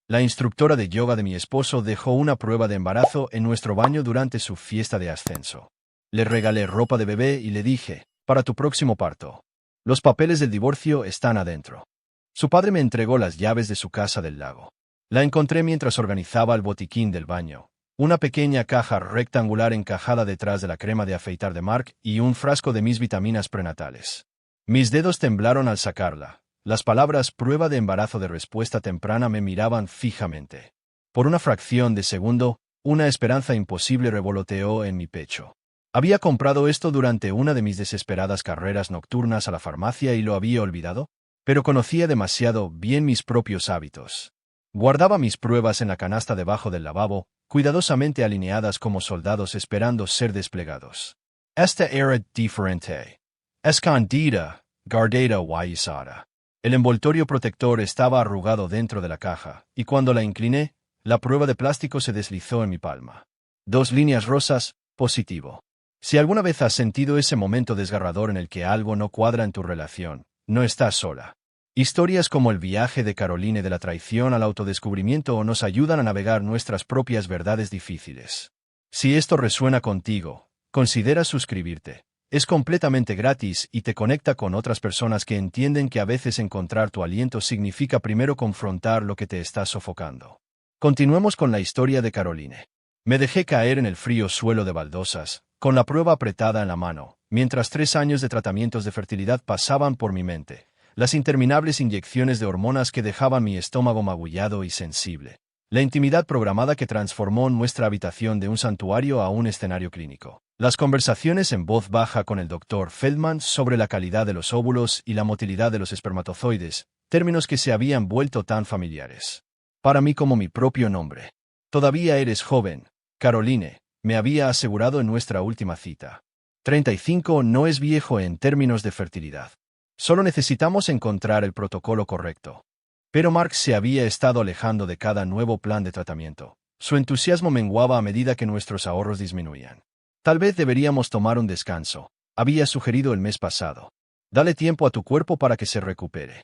La instructora de yoga de mi esposo dejó una prueba de embarazo en nuestro baño durante su fiesta de ascenso. Le regalé ropa de bebé y le dije, para tu próximo parto. Los papeles del divorcio están adentro. Su padre me entregó las llaves de su casa del lago. La encontré mientras organizaba el botiquín del baño. Una pequeña caja rectangular encajada detrás de la crema de afeitar de Mark y un frasco de mis vitaminas prenatales. Mis dedos temblaron al sacarla. Las palabras prueba de embarazo de respuesta temprana me miraban fijamente. Por una fracción de segundo, una esperanza imposible revoloteó en mi pecho. ¿Había comprado esto durante una de mis desesperadas carreras nocturnas a la farmacia y lo había olvidado? Pero conocía demasiado bien mis propios hábitos. Guardaba mis pruebas en la canasta debajo del lavabo, cuidadosamente alineadas como soldados esperando ser desplegados. Esta era diferente. Escondida, guardada guayisada. El envoltorio protector estaba arrugado dentro de la caja, y cuando la incliné, la prueba de plástico se deslizó en mi palma. 2 líneas rosas, positivo. Si alguna vez has sentido ese momento desgarrador en el que algo no cuadra en tu relación, no estás sola. Historias como el viaje de Caroline de la traición al autodescubrimiento nos ayudan a navegar nuestras propias verdades difíciles. Si esto resuena contigo, considera suscribirte. Es completamente gratis y te conecta con otras personas que entienden que a veces encontrar tu aliento significa primero confrontar lo que te está sofocando. Continuemos con la historia de Caroline. Me dejé caer en el frío suelo de baldosas, con la prueba apretada en la mano, mientras 3 años de tratamientos de fertilidad pasaban por mi mente, las interminables inyecciones de hormonas que dejaban mi estómago magullado y sensible, la intimidad programada que transformó nuestra habitación de un santuario a un escenario clínico. Las conversaciones en voz baja con el Dr. Feldman sobre la calidad de los óvulos y la motilidad de los espermatozoides, términos que se habían vuelto tan familiares. Para mí como mi propio nombre. Todavía eres joven, Caroline, me había asegurado en nuestra última cita. 35 no es viejo en términos de fertilidad. Solo necesitamos encontrar el protocolo correcto. Pero Mark se había estado alejando de cada nuevo plan de tratamiento. Su entusiasmo menguaba a medida que nuestros ahorros disminuían. Tal vez deberíamos tomar un descanso, había sugerido el mes pasado. Dale tiempo a tu cuerpo para que se recupere.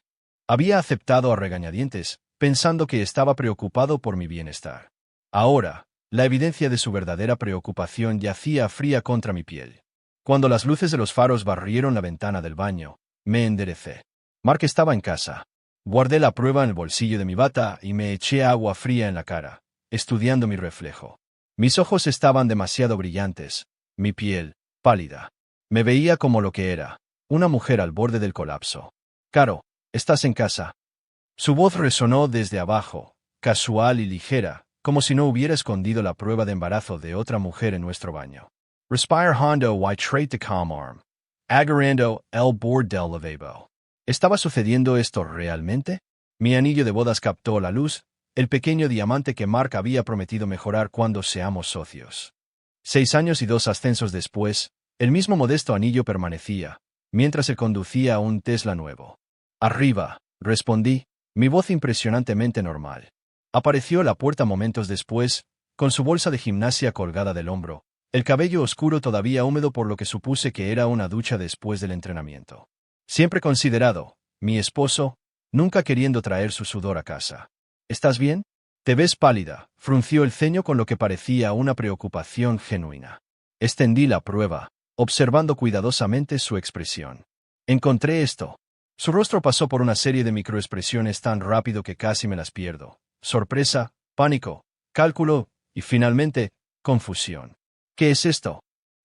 Había aceptado a regañadientes, pensando que estaba preocupado por mi bienestar. Ahora, la evidencia de su verdadera preocupación yacía fría contra mi piel. Cuando las luces de los faros barrieron la ventana del baño, me enderecé. Mark estaba en casa. Guardé la prueba en el bolsillo de mi bata y me eché agua fría en la cara, estudiando mi reflejo. Mis ojos estaban demasiado brillantes, mi piel, pálida. Me veía como lo que era, una mujer al borde del colapso. Caro, ¿estás en casa? Su voz resonó desde abajo, casual y ligera, como si no hubiera escondido la prueba de embarazo de otra mujer en nuestro baño. Respire hondo y trate de calmar. Agarrando el borde del lavabo. ¿Estaba sucediendo esto realmente? Mi anillo de bodas captó la luz, el pequeño diamante que Mark había prometido mejorar cuando seamos socios. 6 años y 2 ascensos después, el mismo modesto anillo permanecía, mientras él conducía a un Tesla nuevo. Arriba, respondí, mi voz impresionantemente normal. Apareció a la puerta momentos después, con su bolsa de gimnasia colgada del hombro, el cabello oscuro todavía húmedo por lo que supuse que era una ducha después del entrenamiento. Siempre considerado, mi esposo, nunca queriendo traer su sudor a casa. ¿Estás bien? Te ves pálida, frunció el ceño con lo que parecía una preocupación genuina. Extendí la prueba, observando cuidadosamente su expresión. Encontré esto. Su rostro pasó por una serie de microexpresiones tan rápido que casi me las pierdo. Sorpresa, pánico, cálculo, y finalmente, confusión. ¿Qué es esto?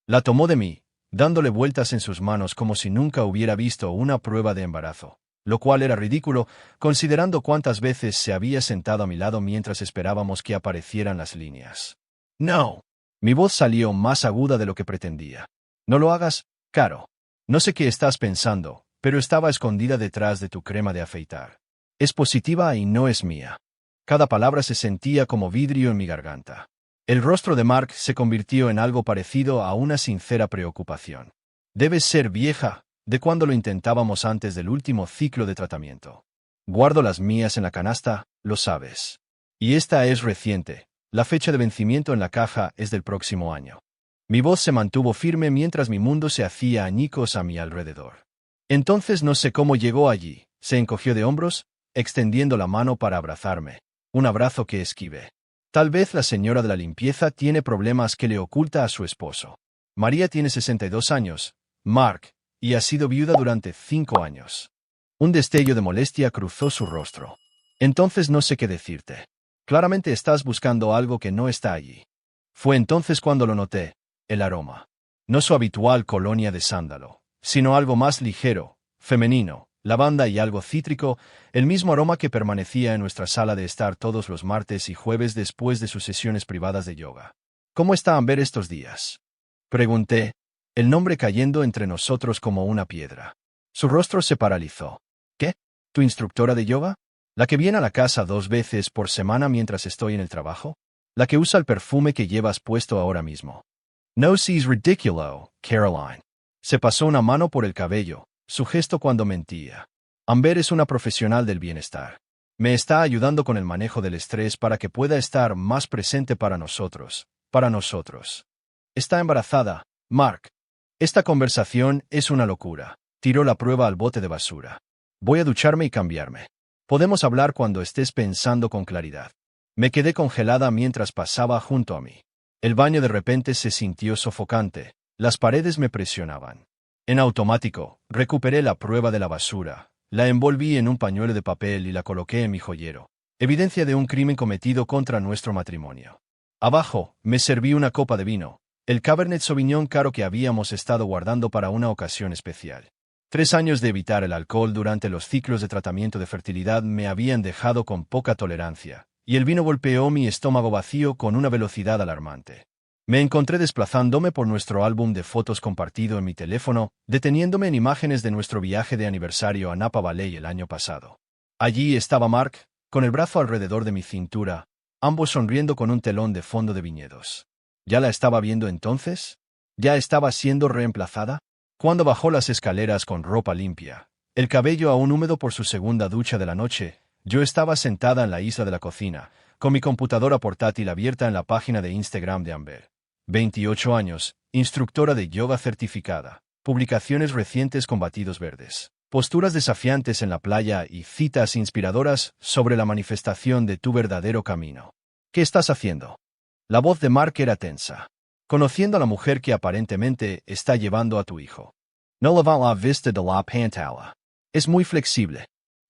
La tomó de mí, dándole vueltas en sus manos como si nunca hubiera visto una prueba de embarazo, lo cual era ridículo, considerando cuántas veces se había sentado a mi lado mientras esperábamos que aparecieran las líneas. No. Mi voz salió más aguda de lo que pretendía. No lo hagas, Caro. No sé qué estás pensando, pero estaba escondida detrás de tu crema de afeitar. Es positiva y no es mía. Cada palabra se sentía como vidrio en mi garganta. El rostro de Mark se convirtió en algo parecido a una sincera preocupación. Debes ser vieja, de cuando lo intentábamos antes del último ciclo de tratamiento. Guardo las mías en la canasta, lo sabes. Y esta es reciente, la fecha de vencimiento en la caja es del próximo año. Mi voz se mantuvo firme mientras mi mundo se hacía añicos a mi alrededor. Entonces no sé cómo llegó allí, se encogió de hombros, extendiendo la mano para abrazarme. Un abrazo que esquive. Tal vez la señora de la limpieza tiene problemas que le oculta a su esposo. María tiene 62 años, Mark, y ha sido viuda durante 5 años. Un destello de molestia cruzó su rostro. Entonces no sé qué decirte. Claramente estás buscando algo que no está allí. Fue entonces cuando lo noté, el aroma. No su habitual colonia de sándalo, sino algo más ligero, femenino, lavanda y algo cítrico, el mismo aroma que permanecía en nuestra sala de estar todos los martes y jueves después de sus sesiones privadas de yoga. ¿Cómo está Amber estos días? Pregunté, el nombre cayendo entre nosotros como una piedra. Su rostro se paralizó. ¿Qué? ¿Tu instructora de yoga? ¿La que viene a la casa 2 veces por semana mientras estoy en el trabajo? ¿La que usa el perfume que llevas puesto ahora mismo? No seas ridículo, Caroline. Se pasó una mano por el cabello, su gesto cuando mentía. Amber es una profesional del bienestar. Me está ayudando con el manejo del estrés para que pueda estar más presente para nosotros. Está embarazada, Mark. Esta conversación es una locura. Tiró la prueba al bote de basura. Voy a ducharme y cambiarme. Podemos hablar cuando estés pensando con claridad. Me quedé congelada mientras pasaba junto a mí. El baño de repente se sintió sofocante. Las paredes me presionaban. En automático, recuperé la prueba de la basura, la envolví en un pañuelo de papel y la coloqué en mi joyero. Evidencia de un crimen cometido contra nuestro matrimonio. Abajo, me serví una copa de vino, el Cabernet Sauvignon caro que habíamos estado guardando para una ocasión especial. 3 años de evitar el alcohol durante los ciclos de tratamiento de fertilidad me habían dejado con poca tolerancia, y el vino golpeó mi estómago vacío con una velocidad alarmante. Me encontré desplazándome por nuestro álbum de fotos compartido en mi teléfono, deteniéndome en imágenes de nuestro viaje de aniversario a Napa Valley el año pasado. Allí estaba Mark, con el brazo alrededor de mi cintura, ambos sonriendo con un telón de fondo de viñedos. ¿Ya la estaba viendo entonces? ¿Ya estaba siendo reemplazada? Cuando bajó las escaleras con ropa limpia, el cabello aún húmedo por su segunda ducha de la noche, yo estaba sentada en la isla de la cocina, con mi computadora portátil abierta en la página de Instagram de Amber. 28 años, instructora de yoga certificada, publicaciones recientes con batidos verdes, posturas desafiantes en la playa y citas inspiradoras sobre la manifestación de tu verdadero camino. ¿Qué estás haciendo? La voz de Mark era tensa. Conociendo a la mujer que aparentemente está llevando a tu hijo. No levanta la vista de la pantalla. Es muy flexible.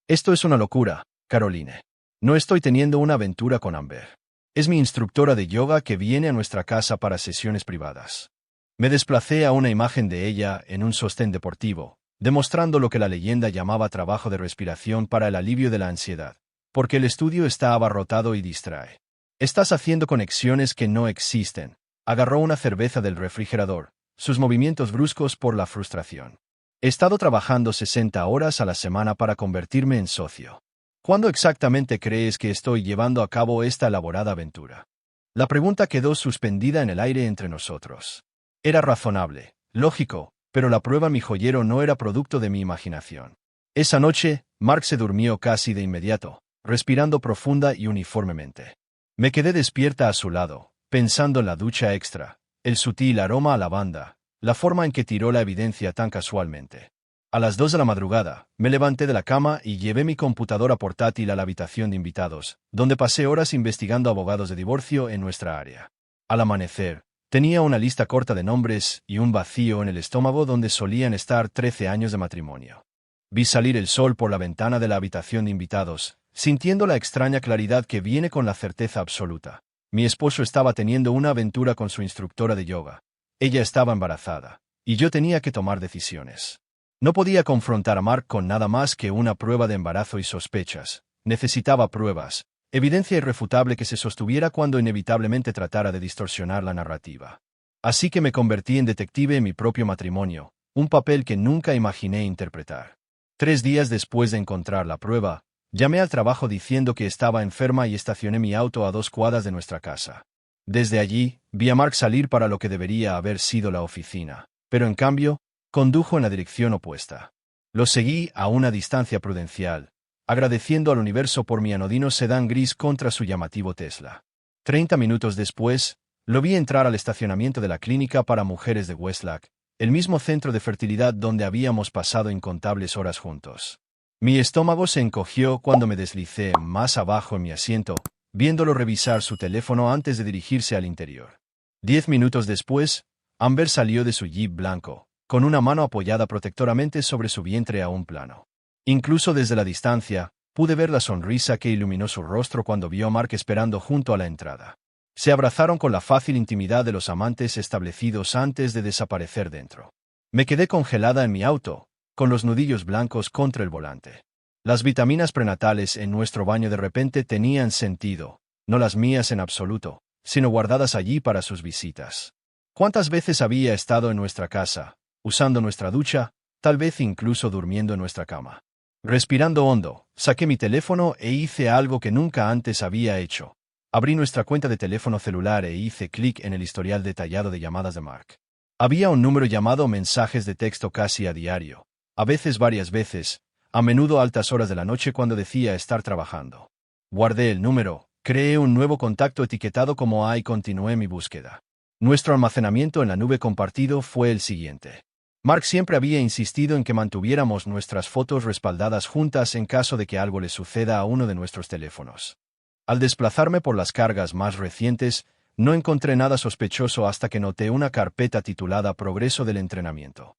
Esto es una locura, Caroline. No estoy teniendo una aventura con Amber. Es mi instructora de yoga que viene a nuestra casa para sesiones privadas. Me desplacé a una imagen de ella en un sostén deportivo, demostrando lo que la leyenda llamaba trabajo de respiración para el alivio de la ansiedad, porque el estudio está abarrotado y distrae. Estás haciendo conexiones que no existen. Agarró una cerveza del refrigerador, sus movimientos bruscos por la frustración. He estado trabajando 60 horas a la semana para convertirme en socio. ¿Cuándo exactamente crees que estoy llevando a cabo esta elaborada aventura? La pregunta quedó suspendida en el aire entre nosotros. Era razonable, lógico, pero la prueba en mi joyero no era producto de mi imaginación. Esa noche, Mark se durmió casi de inmediato, respirando profunda y uniformemente. Me quedé despierta a su lado, pensando en la ducha extra, el sutil aroma a lavanda, la forma en que tiró la evidencia tan casualmente. A las 2 de la madrugada, me levanté de la cama y llevé mi computadora portátil a la habitación de invitados, donde pasé horas investigando abogados de divorcio en nuestra área. Al amanecer, tenía una lista corta de nombres y un vacío en el estómago donde solían estar 13 años de matrimonio. Vi salir el sol por la ventana de la habitación de invitados, sintiendo la extraña claridad que viene con la certeza absoluta. Mi esposo estaba teniendo una aventura con su instructora de yoga. Ella estaba embarazada, y yo tenía que tomar decisiones. No podía confrontar a Mark con nada más que una prueba de embarazo y sospechas. Necesitaba pruebas, evidencia irrefutable que se sostuviera cuando inevitablemente tratara de distorsionar la narrativa. Así que me convertí en detective en mi propio matrimonio, un papel que nunca imaginé interpretar. 3 días después de encontrar la prueba, llamé al trabajo diciendo que estaba enferma y estacioné mi auto a 2 cuadras de nuestra casa. Desde allí, vi a Mark salir para lo que debería haber sido la oficina, pero en cambio, condujo en la dirección opuesta. Lo seguí a una distancia prudencial, agradeciendo al universo por mi anodino sedán gris contra su llamativo Tesla. 30 minutos después, lo vi entrar al estacionamiento de la clínica para mujeres de Westlack, el mismo centro de fertilidad donde habíamos pasado incontables horas juntos. Mi estómago se encogió cuando me deslicé más abajo en mi asiento, viéndolo revisar su teléfono antes de dirigirse al interior. 10 minutos después, Amber salió de su jeep blanco, con una mano apoyada protectoramente sobre su vientre aún plano. Incluso desde la distancia, pude ver la sonrisa que iluminó su rostro cuando vio a Mark esperando junto a la entrada. Se abrazaron con la fácil intimidad de los amantes establecidos antes de desaparecer dentro. Me quedé congelada en mi auto, con los nudillos blancos contra el volante. Las vitaminas prenatales en nuestro baño de repente tenían sentido, no las mías en absoluto, sino guardadas allí para sus visitas. ¿Cuántas veces había estado en nuestra casa, usando nuestra ducha, tal vez incluso durmiendo en nuestra cama? Respirando hondo, saqué mi teléfono e hice algo que nunca antes había hecho. Abrí nuestra cuenta de teléfono celular e hice clic en el historial detallado de llamadas de Mark. Había un número llamado mensajes de texto casi a diario, a veces varias veces, a menudo a altas horas de la noche cuando decía estar trabajando. Guardé el número, creé un nuevo contacto etiquetado como A y continué mi búsqueda. Nuestro almacenamiento en la nube compartido fue el siguiente. Mark siempre había insistido en que mantuviéramos nuestras fotos respaldadas juntas en caso de que algo le suceda a uno de nuestros teléfonos. Al desplazarme por las cargas más recientes, no encontré nada sospechoso hasta que noté una carpeta titulada Progreso del entrenamiento.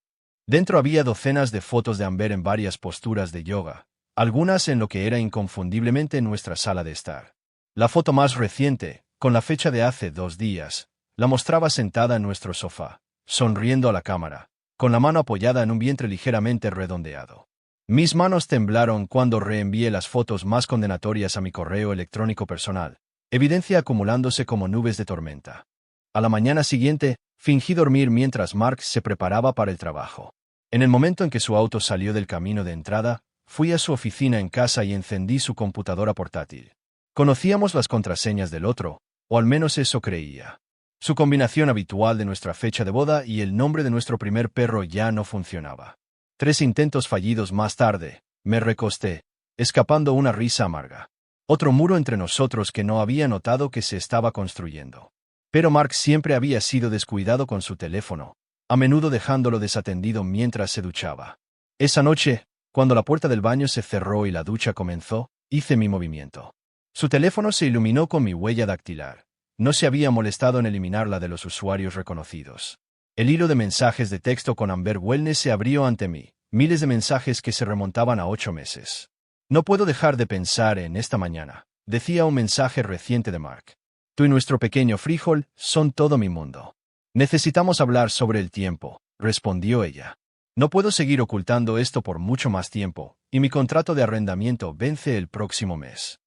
Dentro había docenas de fotos de Amber en varias posturas de yoga, algunas en lo que era inconfundiblemente nuestra sala de estar. La foto más reciente, con la fecha de hace 2 días, la mostraba sentada en nuestro sofá, sonriendo a la cámara, con la mano apoyada en un vientre ligeramente redondeado. Mis manos temblaron cuando reenvié las fotos más condenatorias a mi correo electrónico personal, evidencia acumulándose como nubes de tormenta. A la mañana siguiente, fingí dormir mientras Mark se preparaba para el trabajo. En el momento en que su auto salió del camino de entrada, fui a su oficina en casa y encendí su computadora portátil. Conocíamos las contraseñas del otro, o al menos eso creía. Su combinación habitual de nuestra fecha de boda y el nombre de nuestro primer perro ya no funcionaba. 3 intentos fallidos más tarde, me recosté, escapando una risa amarga. Otro muro entre nosotros que no había notado que se estaba construyendo. Pero Mark siempre había sido descuidado con su teléfono, a menudo dejándolo desatendido mientras se duchaba. Esa noche, cuando la puerta del baño se cerró y la ducha comenzó, hice mi movimiento. Su teléfono se iluminó con mi huella dactilar. No se había molestado en eliminarla de los usuarios reconocidos. El hilo de mensajes de texto con Amber Wellness se abrió ante mí, miles de mensajes que se remontaban a 8 meses. No puedo dejar de pensar en esta mañana, decía un mensaje reciente de Mark. Tú y nuestro pequeño frijol son todo mi mundo. Necesitamos hablar sobre el tiempo, respondió ella. No puedo seguir ocultando esto por mucho más tiempo, y mi contrato de arrendamiento vence el próximo mes.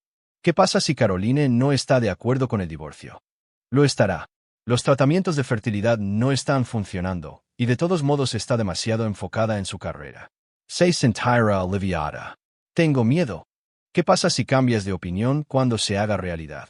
¿Qué pasa si Caroline no está de acuerdo con el divorcio? Lo estará. Los tratamientos de fertilidad no están funcionando, y de todos modos está demasiado enfocada en su carrera. Se sentirá aliviada. Tengo miedo. ¿Qué pasa si cambias de opinión cuando se haga realidad?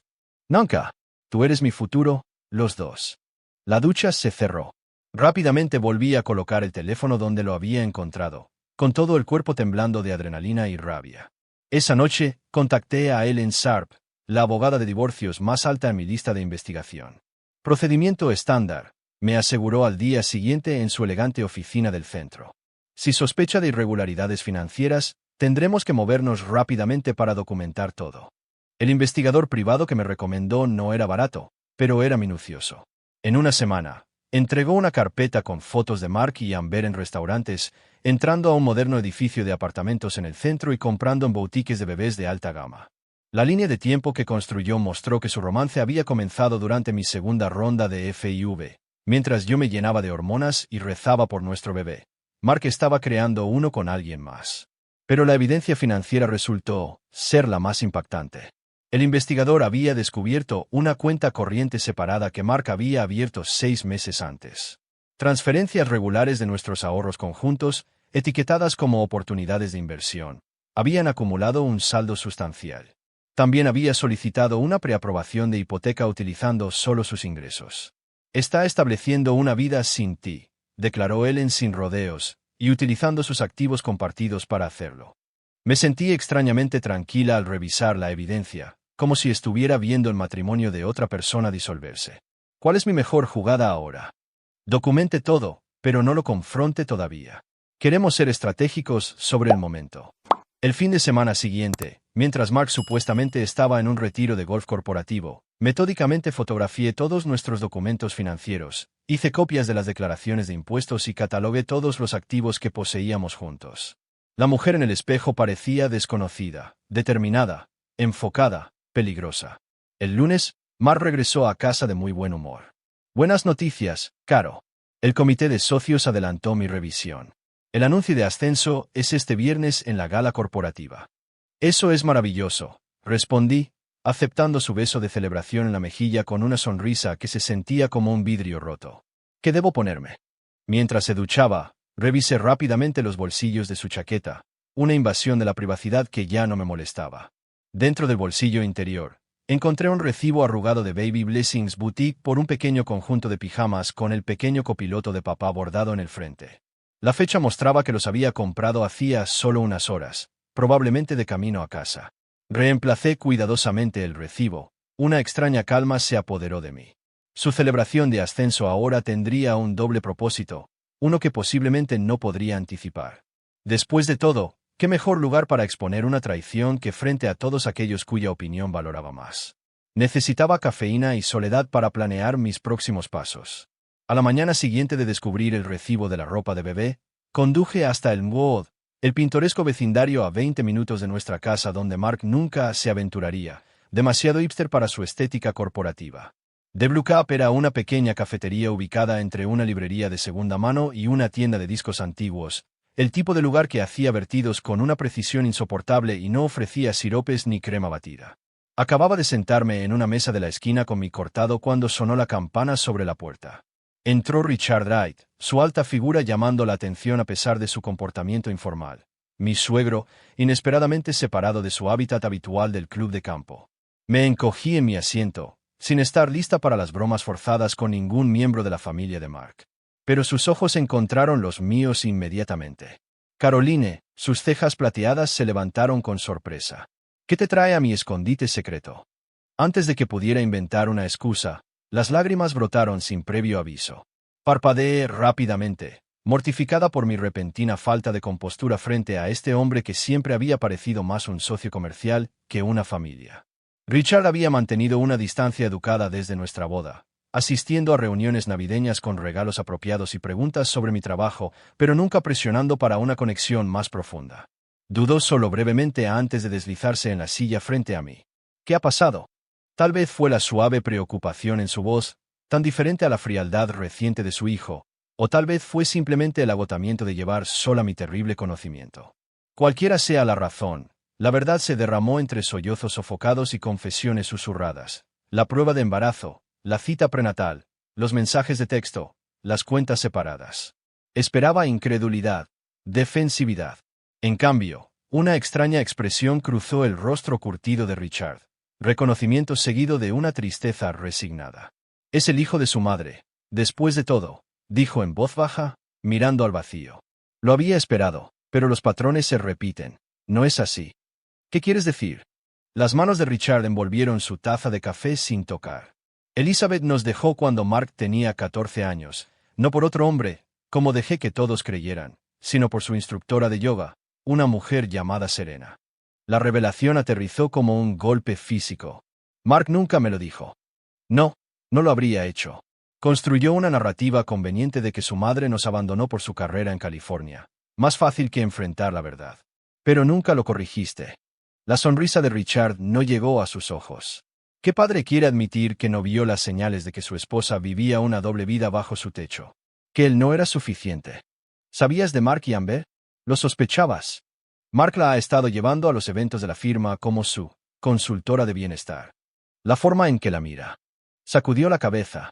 Nunca. Tú eres mi futuro, los dos. La ducha se cerró. Rápidamente volví a colocar el teléfono donde lo había encontrado, con todo el cuerpo temblando de adrenalina y rabia. Esa noche, contacté a Ellen Sharp, la abogada de divorcios más alta en mi lista de investigación. Procedimiento estándar, me aseguró al día siguiente en su elegante oficina del centro. Si sospecha de irregularidades financieras, tendremos que movernos rápidamente para documentar todo. El investigador privado que me recomendó no era barato, pero era minucioso. En una semana, entregó una carpeta con fotos de Mark y Amber en restaurantes, entrando a un moderno edificio de apartamentos en el centro y comprando en boutiques de bebés de alta gama. La línea de tiempo que construyó mostró que su romance había comenzado durante mi segunda ronda de FIV. Mientras yo me llenaba de hormonas y rezaba por nuestro bebé, Mark estaba creando uno con alguien más. Pero la evidencia financiera resultó ser la más impactante. El investigador había descubierto una cuenta corriente separada que Mark había abierto 6 meses antes. Transferencias regulares de nuestros ahorros conjuntos, etiquetadas como oportunidades de inversión, habían acumulado un saldo sustancial. También había solicitado una preaprobación de hipoteca utilizando solo sus ingresos. Está estableciendo una vida sin ti, declaró Ellen sin rodeos, y utilizando sus activos compartidos para hacerlo. Me sentí extrañamente tranquila al revisar la evidencia, como si estuviera viendo el matrimonio de otra persona disolverse. ¿Cuál es mi mejor jugada ahora? Documente todo, pero no lo confronte todavía. Queremos ser estratégicos sobre el momento. El fin de semana siguiente, mientras Mark supuestamente estaba en un retiro de golf corporativo, metódicamente fotografié todos nuestros documentos financieros, hice copias de las declaraciones de impuestos y catalogué todos los activos que poseíamos juntos. La mujer en el espejo parecía desconocida, determinada, enfocada, peligrosa. El lunes, Mark regresó a casa de muy buen humor. Buenas noticias, Caro. El comité de socios adelantó mi revisión. El anuncio de ascenso es este viernes en la gala corporativa. Eso es maravilloso, respondí, aceptando su beso de celebración en la mejilla con una sonrisa que se sentía como un vidrio roto. ¿Qué debo ponerme? Mientras se duchaba, revisé rápidamente los bolsillos de su chaqueta, una invasión de la privacidad que ya no me molestaba. Dentro del bolsillo interior, encontré un recibo arrugado de Baby Blessings Boutique por un pequeño conjunto de pijamas con el pequeño copiloto de papá bordado en el frente. La fecha mostraba que los había comprado hacía solo unas horas, probablemente de camino a casa. Reemplacé cuidadosamente el recibo. Una extraña calma se apoderó de mí. Su celebración de ascenso ahora tendría un doble propósito, uno que posiblemente no podría anticipar. Después de todo, ¿qué mejor lugar para exponer una traición que frente a todos aquellos cuya opinión valoraba más? Necesitaba cafeína y soledad para planear mis próximos pasos. A la mañana siguiente de descubrir el recibo de la ropa de bebé, conduje hasta el Wood, el pintoresco vecindario a 20 minutos de nuestra casa donde Mark nunca se aventuraría, demasiado hipster para su estética corporativa. The Blue Cap era una pequeña cafetería ubicada entre una librería de segunda mano y una tienda de discos antiguos, el tipo de lugar que hacía vertidos con una precisión insoportable y no ofrecía siropes ni crema batida. Acababa de sentarme en una mesa de la esquina con mi cortado cuando sonó la campana sobre la puerta. Entró Richard Wright, su alta figura llamando la atención a pesar de su comportamiento informal. Mi suegro, inesperadamente separado de su hábitat habitual del club de campo. Me encogí en mi asiento, sin estar lista para las bromas forzadas con ningún miembro de la familia de Mark. Pero sus ojos encontraron los míos inmediatamente. Caroline, sus cejas plateadas se levantaron con sorpresa. ¿Qué te trae a mi escondite secreto? Antes de que pudiera inventar una excusa, las lágrimas brotaron sin previo aviso. Parpadeé rápidamente, mortificada por mi repentina falta de compostura frente a este hombre que siempre había parecido más un socio comercial que una familia. Richard había mantenido una distancia educada desde nuestra boda, asistiendo a reuniones navideñas con regalos apropiados y preguntas sobre mi trabajo, pero nunca presionando para una conexión más profunda. Dudó solo brevemente antes de deslizarse en la silla frente a mí. ¿Qué ha pasado? Tal vez fue la suave preocupación en su voz, tan diferente a la frialdad reciente de su hijo, o tal vez fue simplemente el agotamiento de llevar sola mi terrible conocimiento. Cualquiera sea la razón, la verdad se derramó entre sollozos sofocados y confesiones susurradas. La prueba de embarazo, la cita prenatal, los mensajes de texto, las cuentas separadas. Esperaba incredulidad, defensividad. En cambio, una extraña expresión cruzó el rostro curtido de Richard. Reconocimiento seguido de una tristeza resignada. Es el hijo de su madre. Después de todo, dijo en voz baja, mirando al vacío. Lo había esperado, pero los patrones se repiten. ¿No es así? ¿Qué quieres decir? Las manos de Richard envolvieron su taza de café sin tocar. Elizabeth nos dejó cuando Mark tenía 14 años, no por otro hombre, como dejé que todos creyeran, sino por su instructora de yoga, una mujer llamada Serena. La revelación aterrizó como un golpe físico. Mark nunca me lo dijo. No, no lo habría hecho. Construyó una narrativa conveniente de que su madre nos abandonó por su carrera en California. Más fácil que enfrentar la verdad. Pero nunca lo corrigiste. La sonrisa de Richard no llegó a sus ojos. ¿Qué padre quiere admitir que no vio las señales de que su esposa vivía una doble vida bajo su techo? Que él no era suficiente. ¿Sabías de Mark y Amber? ¿Lo sospechabas? Mark la ha estado llevando a los eventos de la firma como su consultora de bienestar. La forma en que la mira. Sacudió la cabeza.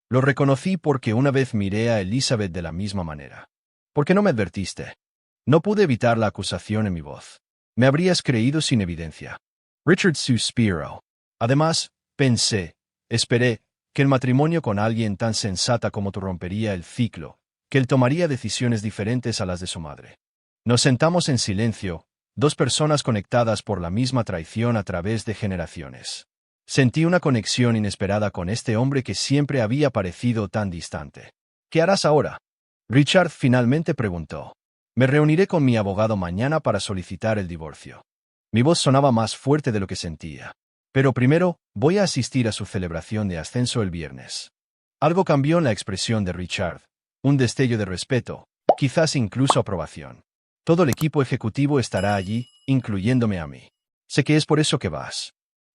Lo reconocí porque una vez miré a Elizabeth de la misma manera. ¿Por qué no me advertiste? No pude evitar la acusación en mi voz. Me habrías creído sin evidencia. Richard suspiró. Además, esperé, que el matrimonio con alguien tan sensata como tú rompería el ciclo, que él tomaría decisiones diferentes a las de su madre. Nos sentamos en silencio, dos personas conectadas por la misma traición a través de generaciones. Sentí una conexión inesperada con este hombre que siempre había parecido tan distante. ¿Qué harás ahora? Richard finalmente preguntó. Me reuniré con mi abogado mañana para solicitar el divorcio. Mi voz sonaba más fuerte de lo que sentía. Pero primero, voy a asistir a su celebración de ascenso el viernes. Algo cambió en la expresión de Richard. Un destello de respeto, quizás incluso aprobación. Todo el equipo ejecutivo estará allí, incluyéndome a mí. Sé que es por eso que vas.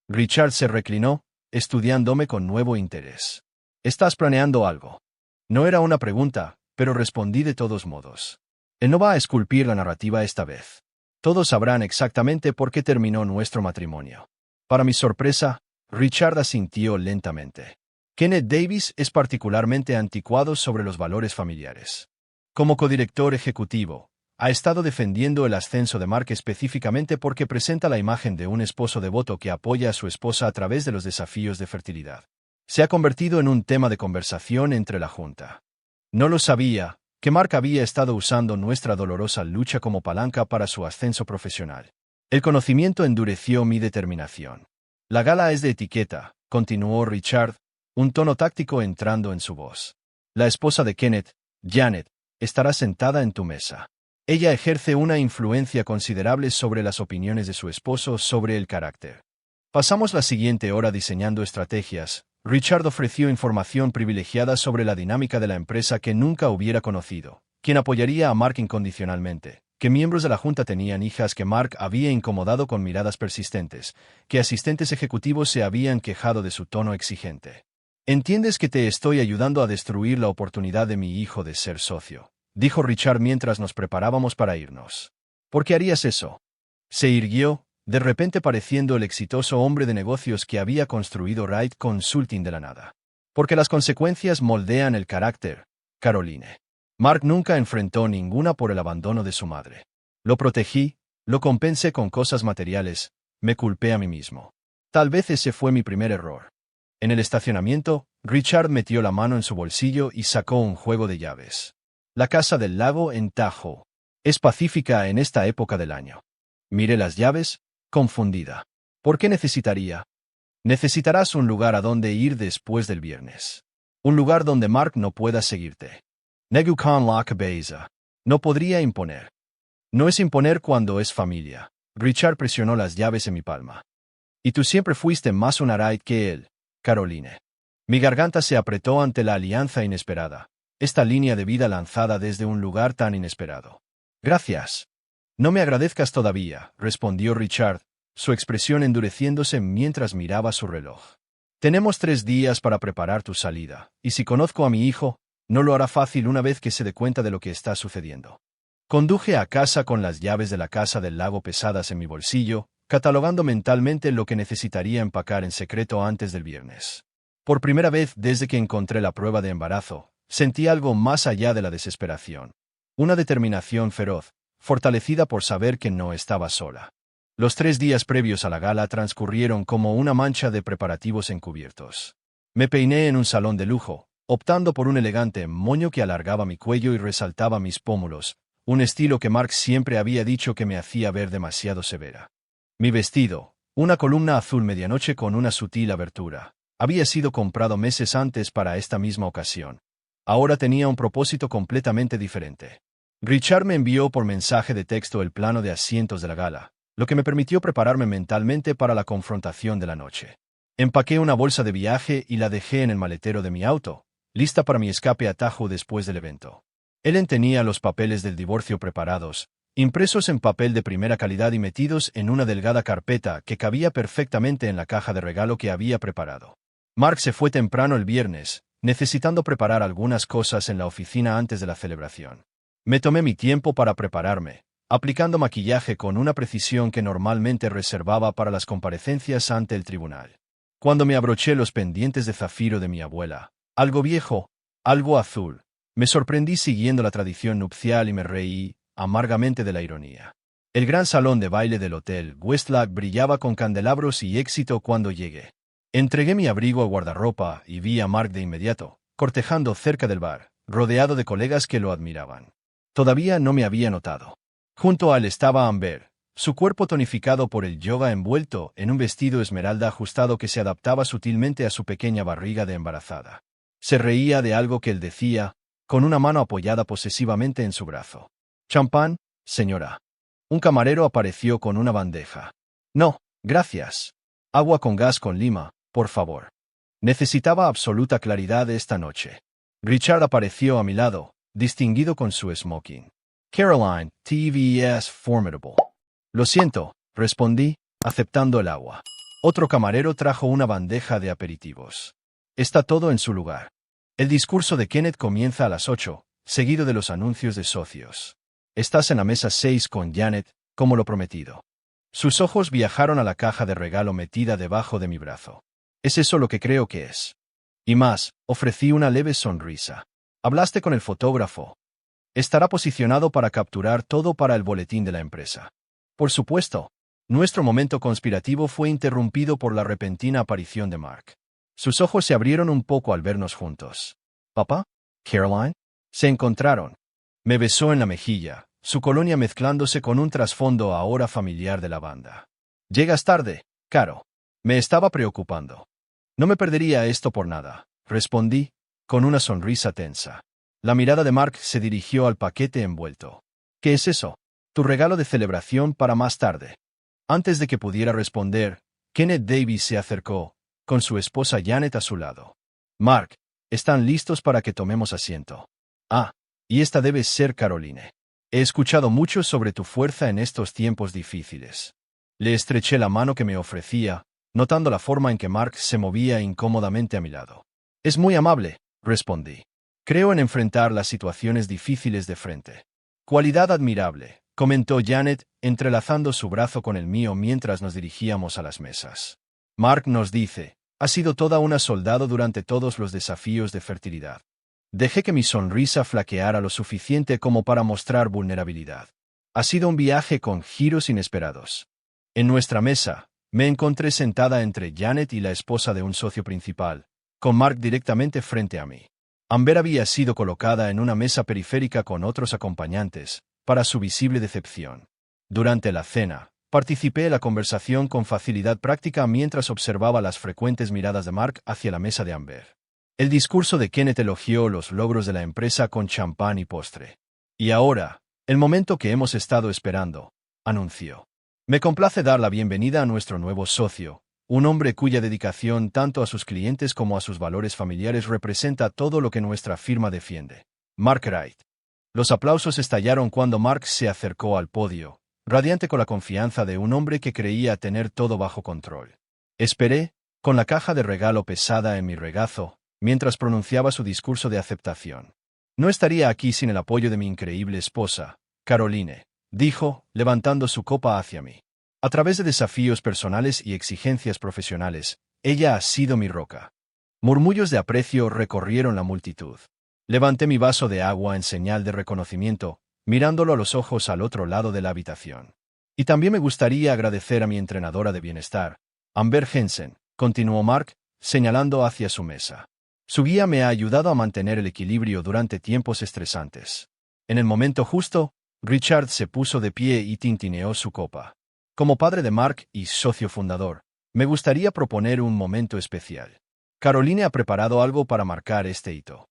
Richard se reclinó, estudiándome con nuevo interés. ¿Estás planeando algo? No era una pregunta, pero respondí de todos modos. Él no va a esculpir la narrativa esta vez. Todos sabrán exactamente por qué terminó nuestro matrimonio. Para mi sorpresa, Richard asintió lentamente. Kenneth Davis es particularmente anticuado sobre los valores familiares. Como codirector ejecutivo, ha estado defendiendo el ascenso de Mark específicamente porque presenta la imagen de un esposo devoto que apoya a su esposa a través de los desafíos de fertilidad. Se ha convertido en un tema de conversación entre la Junta. No lo sabía, que Mark había estado usando nuestra dolorosa lucha como palanca para su ascenso profesional. El conocimiento endureció mi determinación. La gala es de etiqueta, continuó Richard, un tono táctico entrando en su voz. La esposa de Kenneth, Janet, estará sentada en tu mesa. Ella ejerce una influencia considerable sobre las opiniones de su esposo sobre el carácter. Pasamos la siguiente hora diseñando estrategias. Richard ofreció información privilegiada sobre la dinámica de la empresa que nunca hubiera conocido, quien apoyaría a Mark incondicionalmente, que miembros de la Junta tenían hijas que Mark había incomodado con miradas persistentes, que asistentes ejecutivos se habían quejado de su tono exigente. «Entiendes que te estoy ayudando a destruir la oportunidad de mi hijo de ser socio», dijo Richard mientras nos preparábamos para irnos. «¿Por qué harías eso?». Se irguió, de repente pareciendo el exitoso hombre de negocios que había construido Wright Consulting de la nada. «Porque las consecuencias moldean el carácter, Caroline». Mark nunca enfrentó ninguna por el abandono de su madre. Lo protegí, lo compensé con cosas materiales, me culpé a mí mismo. Tal vez ese fue mi primer error. En el estacionamiento, Richard metió la mano en su bolsillo y sacó un juego de llaves. La casa del lago en Tahoe. Es pacífica en esta época del año. Miré las llaves, confundida. ¿Por qué necesitaría? Necesitarás un lugar a donde ir después del viernes. Un lugar donde Mark no pueda seguirte. Negukan la cabeza. No podría imponer. No es imponer cuando es familia. Richard presionó las llaves en mi palma. Y tú siempre fuiste más una Wright que él, Caroline. Mi garganta se apretó ante la alianza inesperada. Esta línea de vida lanzada desde un lugar tan inesperado. Gracias. No me agradezcas todavía, respondió Richard, su expresión endureciéndose mientras miraba su reloj. Tenemos 3 días para preparar tu salida, y si conozco a mi hijo, no lo hará fácil una vez que se dé cuenta de lo que está sucediendo. Conduje a casa con las llaves de la casa del lago pesadas en mi bolsillo, catalogando mentalmente lo que necesitaría empacar en secreto antes del viernes. Por primera vez desde que encontré la prueba de embarazo, sentí algo más allá de la desesperación. Una determinación feroz, fortalecida por saber que no estaba sola. Los 3 días previos a la gala transcurrieron como una mancha de preparativos encubiertos. Me peiné en un salón de lujo, optando por un elegante moño que alargaba mi cuello y resaltaba mis pómulos, un estilo que Mark siempre había dicho que me hacía ver demasiado severa. Mi vestido, una columna azul medianoche con una sutil abertura, había sido comprado meses antes para esta misma ocasión. Ahora tenía un propósito completamente diferente. Richard me envió por mensaje de texto el plano de asientos de la gala, lo que me permitió prepararme mentalmente para la confrontación de la noche. Empaqué una bolsa de viaje y la dejé en el maletero de mi auto, lista para mi escape a Tahoe después del evento. Ellen tenía los papeles del divorcio preparados, impresos en papel de primera calidad y metidos en una delgada carpeta que cabía perfectamente en la caja de regalo que había preparado. Mark se fue temprano el viernes, necesitando preparar algunas cosas en la oficina antes de la celebración. Me tomé mi tiempo para prepararme, aplicando maquillaje con una precisión que normalmente reservaba para las comparecencias ante el tribunal. Cuando me abroché los pendientes de zafiro de mi abuela, algo viejo, algo azul, me sorprendí siguiendo la tradición nupcial y me reí amargamente de la ironía. El gran salón de baile del hotel Westlake brillaba con candelabros y éxito cuando llegué. Entregué mi abrigo a guardarropa y vi a Mark de inmediato, cortejando cerca del bar, rodeado de colegas que lo admiraban. Todavía no me había notado. Junto a él estaba Amber, su cuerpo tonificado por el yoga envuelto en un vestido esmeralda ajustado que se adaptaba sutilmente a su pequeña barriga de embarazada. Se reía de algo que él decía, con una mano apoyada posesivamente en su brazo. Champán, señora. Un camarero apareció con una bandeja. No, gracias. Agua con gas con lima, por favor. Necesitaba absoluta claridad esta noche. Richard apareció a mi lado, distinguido con su smoking. Caroline, TVS Formidable. Lo siento, respondí, aceptando el agua. Otro camarero trajo una bandeja de aperitivos. Está todo en su lugar. El discurso de Kenneth comienza a las 8, seguido de los anuncios de socios. Estás en la mesa 6 con Janet, como lo prometido. Sus ojos viajaron a la caja de regalo metida debajo de mi brazo. ¿Es eso lo que creo que es? Y más, ofrecí una leve sonrisa. Hablaste con el fotógrafo. Estará posicionado para capturar todo para el boletín de la empresa. Por supuesto. Nuestro momento conspirativo fue interrumpido por la repentina aparición de Mark. Sus ojos se abrieron un poco al vernos juntos. ¿Papá? ¿Caroline? Se encontraron. Me besó en la mejilla, su colonia mezclándose con un trasfondo ahora familiar de la banda. Llegas tarde, Caro. Me estaba preocupando. No me perdería esto por nada, respondí, con una sonrisa tensa. La mirada de Mark se dirigió al paquete envuelto. ¿Qué es eso? Tu regalo de celebración para más tarde. Antes de que pudiera responder, Kenneth Davis se acercó, con su esposa Janet a su lado. Mark, están listos para que tomemos asiento. Ah, y esta debe ser Caroline. He escuchado mucho sobre tu fuerza en estos tiempos difíciles. Le estreché la mano que me ofrecía, notando la forma en que Mark se movía incómodamente a mi lado. Es muy amable, respondí. Creo en enfrentar las situaciones difíciles de frente. Cualidad admirable, comentó Janet, entrelazando su brazo con el mío mientras nos dirigíamos a las mesas. Mark nos dice, ha sido toda una soldado durante todos los desafíos de fertilidad. Dejé que mi sonrisa flaqueara lo suficiente como para mostrar vulnerabilidad. Ha sido un viaje con giros inesperados. En nuestra mesa, me encontré sentada entre Janet y la esposa de un socio principal, con Mark directamente frente a mí. Amber había sido colocada en una mesa periférica con otros acompañantes, para su visible decepción. Durante la cena, participé en la conversación con facilidad práctica mientras observaba las frecuentes miradas de Mark hacia la mesa de Amber. El discurso de Kenneth elogió los logros de la empresa con champán y postre. Y ahora, el momento que hemos estado esperando, anunció. Me complace dar la bienvenida a nuestro nuevo socio, un hombre cuya dedicación tanto a sus clientes como a sus valores familiares representa todo lo que nuestra firma defiende. Mark Wright. Los aplausos estallaron cuando Mark se acercó al podio, radiante con la confianza de un hombre que creía tener todo bajo control. Esperé, con la caja de regalo pesada en mi regazo, mientras pronunciaba su discurso de aceptación. No estaría aquí sin el apoyo de mi increíble esposa, Caroline, dijo, levantando su copa hacia mí. A través de desafíos personales y exigencias profesionales, ella ha sido mi roca. Murmullos de aprecio recorrieron la multitud. Levanté mi vaso de agua en señal de reconocimiento, mirándolo a los ojos al otro lado de la habitación. Y también me gustaría agradecer a mi entrenadora de bienestar, Amber Jensen, continuó Mark, señalando hacia su mesa. Su guía me ha ayudado a mantener el equilibrio durante tiempos estresantes. En el momento justo, Richard se puso de pie y tintineó su copa. Como padre de Mark y socio fundador, me gustaría proponer un momento especial. Caroline ha preparado algo para marcar este hito.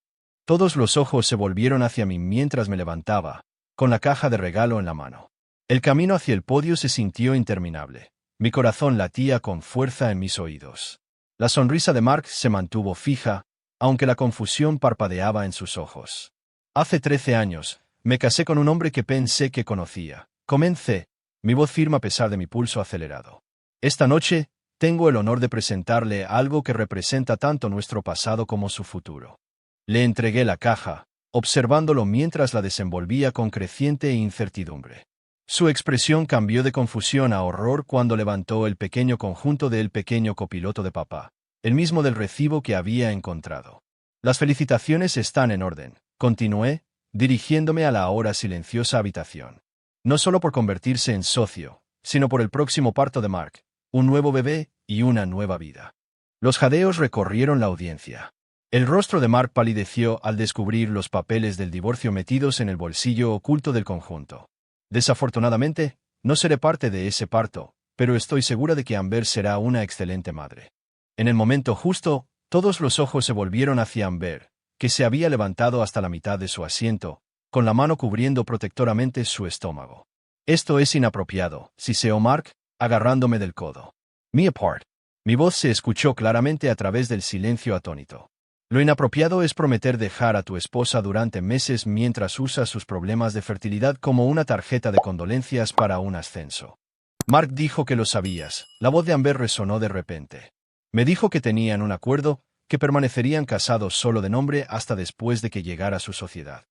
Todos los ojos se volvieron hacia mí mientras me levantaba, con la caja de regalo en la mano. El camino hacia el podio se sintió interminable. Mi corazón latía con fuerza en mis oídos. La sonrisa de Mark se mantuvo fija, aunque la confusión parpadeaba en sus ojos. Hace 13 años, me casé con un hombre que pensé que conocía. Comencé, mi voz firme a pesar de mi pulso acelerado. Esta noche, tengo el honor de presentarle algo que representa tanto nuestro pasado como su futuro. Le entregué la caja, observándolo mientras la desenvolvía con creciente incertidumbre. Su expresión cambió de confusión a horror cuando levantó el pequeño conjunto del pequeño copiloto de papá, el mismo del recibo que había encontrado. Las felicitaciones están en orden, continué, dirigiéndome a la ahora silenciosa habitación. No solo por convertirse en socio, sino por el próximo parto de Mark, un nuevo bebé y una nueva vida. Los jadeos recorrieron la audiencia. El rostro de Mark palideció al descubrir los papeles del divorcio metidos en el bolsillo oculto del conjunto. Desafortunadamente, no seré parte de ese parto, pero estoy segura de que Amber será una excelente madre. En el momento justo, todos los ojos se volvieron hacia Amber, que se había levantado hasta la mitad de su asiento, con la mano cubriendo protectoramente su estómago. Esto es inapropiado, siseó Mark, agarrándome del codo. Me apart. Mi voz se escuchó claramente a través del silencio atónito. Lo inapropiado es prometer dejar a tu esposa durante meses mientras usa sus problemas de fertilidad como una tarjeta de condolencias para un ascenso. Mark dijo que lo sabías. La voz de Amber resonó de repente. Me dijo que tenían un acuerdo, que permanecerían casados solo de nombre hasta después de que llegara su sociedad.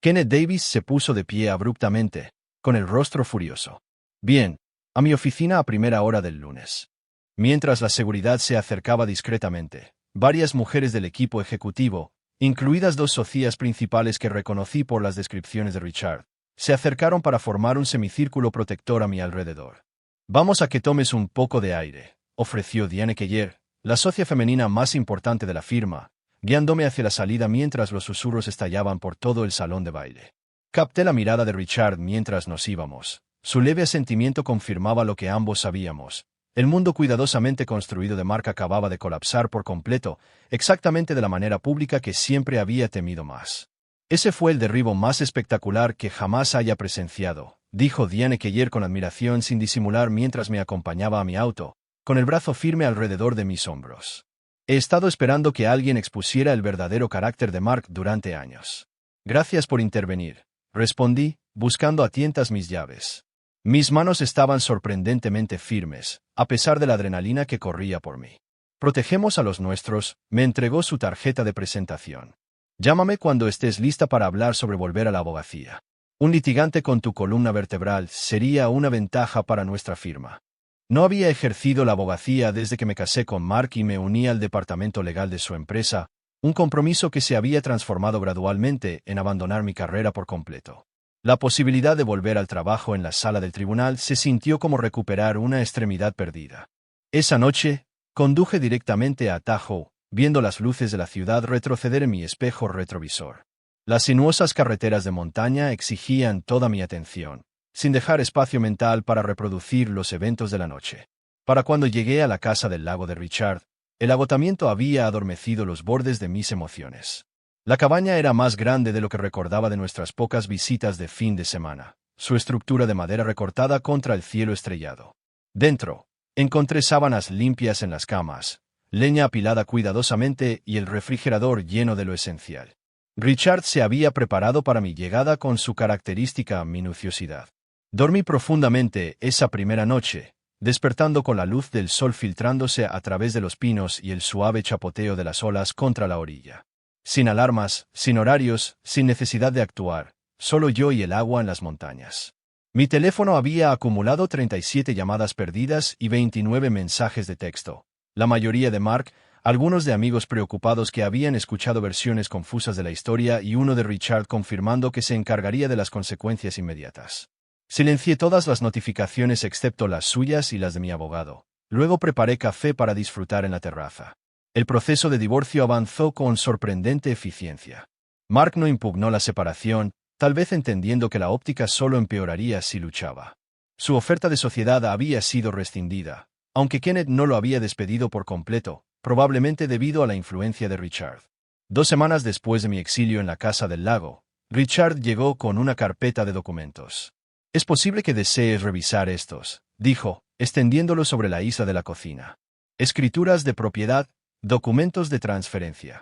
Kenneth Davis se puso de pie abruptamente, con el rostro furioso. Bien, a mi oficina a primera hora del lunes. Mientras la seguridad se acercaba discretamente, varias mujeres del equipo ejecutivo, incluidas dos socias principales que reconocí por las descripciones de Richard, se acercaron para formar un semicírculo protector a mi alrededor. Vamos a que tomes un poco de aire, ofreció Diane Keller, la socia femenina más importante de la firma, guiándome hacia la salida mientras los susurros estallaban por todo el salón de baile. Capté la mirada de Richard mientras nos íbamos. Su leve asentimiento confirmaba lo que ambos sabíamos. El mundo cuidadosamente construido de Mark acababa de colapsar por completo, exactamente de la manera pública que siempre había temido más. Ese fue el derribo más espectacular que jamás haya presenciado, dijo Diane Keller con admiración sin disimular mientras me acompañaba a mi auto, con el brazo firme alrededor de mis hombros. He estado esperando que alguien expusiera el verdadero carácter de Mark durante años. Gracias por intervenir, respondí, buscando a tientas mis llaves. Mis manos estaban sorprendentemente firmes, a pesar de la adrenalina que corría por mí. Protegemos a los nuestros, me entregó su tarjeta de presentación. Llámame cuando estés lista para hablar sobre volver a la abogacía. Un litigante con tu columna vertebral sería una ventaja para nuestra firma. No había ejercido la abogacía desde que me casé con Mark y me uní al departamento legal de su empresa, un compromiso que se había transformado gradualmente en abandonar mi carrera por completo. La posibilidad de volver al trabajo en la sala del tribunal se sintió como recuperar una extremidad perdida. Esa noche, conduje directamente a Tahoe, viendo las luces de la ciudad retroceder en mi espejo retrovisor. Las sinuosas carreteras de montaña exigían toda mi atención, sin dejar espacio mental para reproducir los eventos de la noche. Para cuando llegué a la casa del lago de Richard, el agotamiento había adormecido los bordes de mis emociones. La cabaña era más grande de lo que recordaba de nuestras pocas visitas de fin de semana, su estructura de madera recortada contra el cielo estrellado. Dentro, encontré sábanas limpias en las camas, leña apilada cuidadosamente y el refrigerador lleno de lo esencial. Richard se había preparado para mi llegada con su característica minuciosidad. Dormí profundamente esa primera noche, despertando con la luz del sol filtrándose a través de los pinos y el suave chapoteo de las olas contra la orilla. Sin alarmas, sin horarios, sin necesidad de actuar, solo yo y el agua en las montañas. Mi teléfono había acumulado 37 llamadas perdidas y 29 mensajes de texto, la mayoría de Mark, algunos de amigos preocupados que habían escuchado versiones confusas de la historia y uno de Richard confirmando que se encargaría de las consecuencias inmediatas. Silencié todas las notificaciones excepto las suyas y las de mi abogado. Luego preparé café para disfrutar en la terraza. El proceso de divorcio avanzó con sorprendente eficiencia. Mark no impugnó la separación, tal vez entendiendo que la óptica solo empeoraría si luchaba. Su oferta de sociedad había sido rescindida, aunque Kenneth no lo había despedido por completo, probablemente debido a la influencia de Richard. 2 semanas después de mi exilio en la casa del lago, Richard llegó con una carpeta de documentos. Es posible que desees revisar estos, dijo, extendiéndolo sobre la isla de la cocina. Escrituras de propiedad, documentos de transferencia.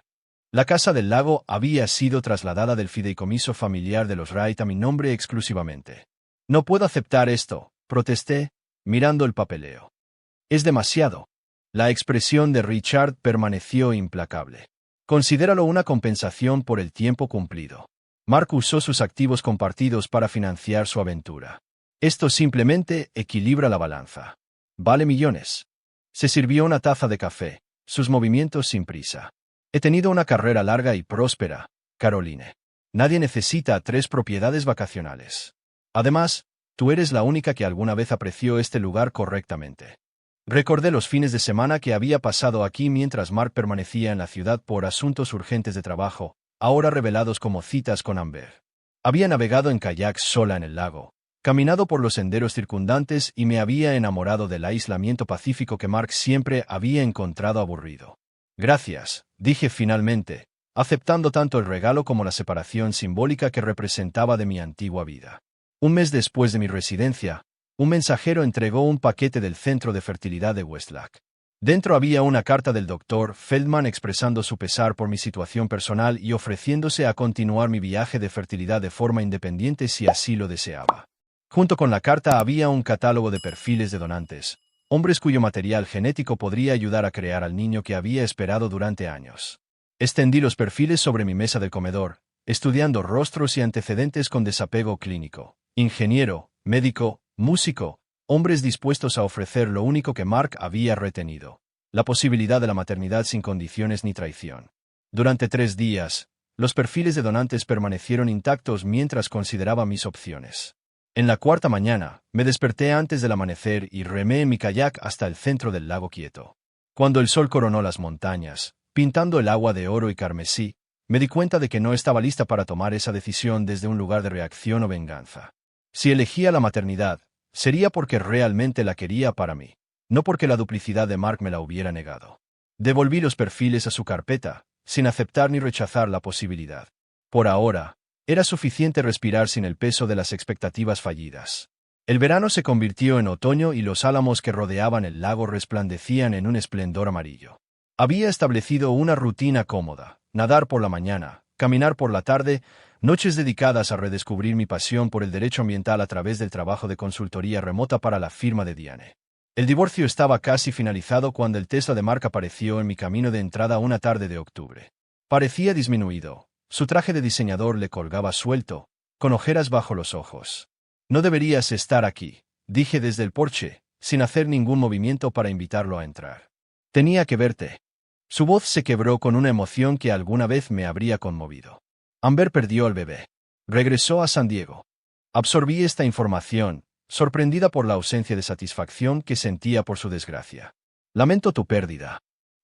La casa del lago había sido trasladada del fideicomiso familiar de los Wright a mi nombre exclusivamente. No puedo aceptar esto, protesté, mirando el papeleo. Es demasiado. La expresión de Richard permaneció implacable. Considéralo una compensación por el tiempo cumplido. Mark usó sus activos compartidos para financiar su aventura. Esto simplemente equilibra la balanza. Vale millones. Se sirvió una taza de café, sus movimientos sin prisa. He tenido una carrera larga y próspera, Caroline. Nadie necesita 3 propiedades vacacionales. Además, tú eres la única que alguna vez apreció este lugar correctamente. Recordé los fines de semana que había pasado aquí mientras Mark permanecía en la ciudad por asuntos urgentes de trabajo, ahora revelados como citas con Amber. Había navegado en kayak sola en el lago, caminado por los senderos circundantes y me había enamorado del aislamiento pacífico que Mark siempre había encontrado aburrido. Gracias, dije finalmente, aceptando tanto el regalo como la separación simbólica que representaba de mi antigua vida. Un mes después de mi residencia, un mensajero entregó un paquete del Centro de Fertilidad de Westlack. Dentro había una carta del Dr. Feldman expresando su pesar por mi situación personal y ofreciéndose a continuar mi viaje de fertilidad de forma independiente si así lo deseaba. Junto con la carta había un catálogo de perfiles de donantes, hombres cuyo material genético podría ayudar a crear al niño que había esperado durante años. Extendí los perfiles sobre mi mesa del comedor, estudiando rostros y antecedentes con desapego clínico. Ingeniero, médico, músico, hombres dispuestos a ofrecer lo único que Mark había retenido: la posibilidad de la maternidad sin condiciones ni traición. Durante 3 días, los perfiles de donantes permanecieron intactos mientras consideraba mis opciones. En la cuarta mañana, me desperté antes del amanecer y remé en mi kayak hasta el centro del lago quieto. Cuando el sol coronó las montañas, pintando el agua de oro y carmesí, me di cuenta de que no estaba lista para tomar esa decisión desde un lugar de reacción o venganza. Si elegía la maternidad, sería porque realmente la quería para mí, no porque la duplicidad de Mark me la hubiera negado. Devolví los perfiles a su carpeta, sin aceptar ni rechazar la posibilidad. Por ahora, era suficiente respirar sin el peso de las expectativas fallidas. El verano se convirtió en otoño y los álamos que rodeaban el lago resplandecían en un esplendor amarillo. Había establecido una rutina cómoda: nadar por la mañana, caminar por la tarde, noches dedicadas a redescubrir mi pasión por el derecho ambiental a través del trabajo de consultoría remota para la firma de Diane. El divorcio estaba casi finalizado cuando el Tesla de Mark apareció en mi camino de entrada una tarde de octubre. Parecía disminuido, su traje de diseñador le colgaba suelto, con ojeras bajo los ojos. «No deberías estar aquí», dije desde el porche, sin hacer ningún movimiento para invitarlo a entrar. «Tenía que verte». Su voz se quebró con una emoción que alguna vez me habría conmovido. Amber perdió al bebé. Regresó a San Diego. Absorbí esta información, sorprendida por la ausencia de satisfacción que sentía por su desgracia. «Lamento tu pérdida.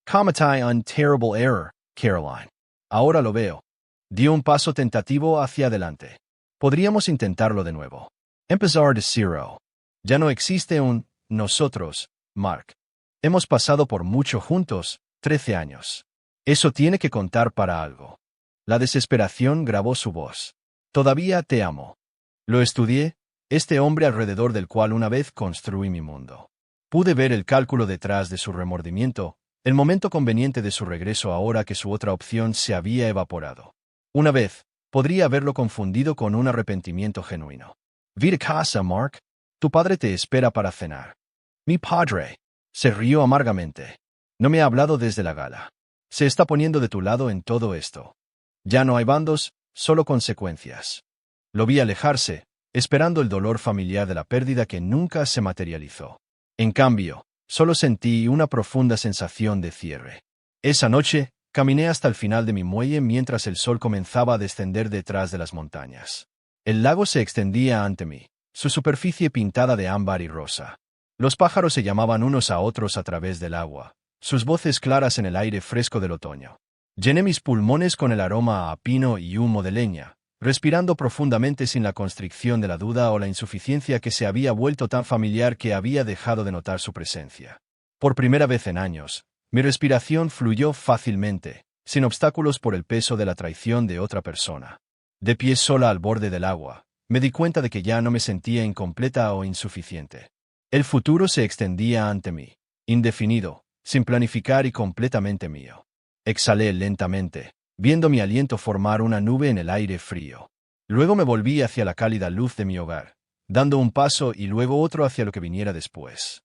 Cometí un terrible error, Caroline. Ahora lo veo». Dio un paso tentativo hacia adelante. «Podríamos intentarlo de nuevo. Empezar de cero. Ya no existe un nosotros, Mark. Hemos pasado por mucho juntos, 13 años. Eso tiene que contar para algo». La desesperación grabó su voz. «Todavía te amo. Lo estudié, este hombre alrededor del cual una vez construí mi mundo». Pude ver el cálculo detrás de su remordimiento, el momento conveniente de su regreso ahora que su otra opción se había evaporado. Una vez, podría haberlo confundido con un arrepentimiento genuino. «Ve a casa, Mark. Tu padre te espera para cenar». «Mi padre». Se rió amargamente. «No me ha hablado desde la gala. Se está poniendo de tu lado en todo esto. Ya no hay bandos, solo consecuencias». Lo vi alejarse, esperando el dolor familiar de la pérdida que nunca se materializó. En cambio, solo sentí una profunda sensación de cierre. Esa noche, caminé hasta el final de mi muelle mientras el sol comenzaba a descender detrás de las montañas. El lago se extendía ante mí, su superficie pintada de ámbar y rosa. Los pájaros se llamaban unos a otros a través del agua, sus voces claras en el aire fresco del otoño. Llené mis pulmones con el aroma a pino y humo de leña, respirando profundamente sin la constricción de la duda o la insuficiencia que se había vuelto tan familiar que había dejado de notar su presencia. Por primera vez en años, mi respiración fluyó fácilmente, sin obstáculos por el peso de la traición de otra persona. De pie sola al borde del agua, me di cuenta de que ya no me sentía incompleta o insuficiente. El futuro se extendía ante mí, indefinido, sin planificar y completamente mío. Exhalé lentamente, viendo mi aliento formar una nube en el aire frío. Luego me volví hacia la cálida luz de mi hogar, dando un paso y luego otro hacia lo que viniera después.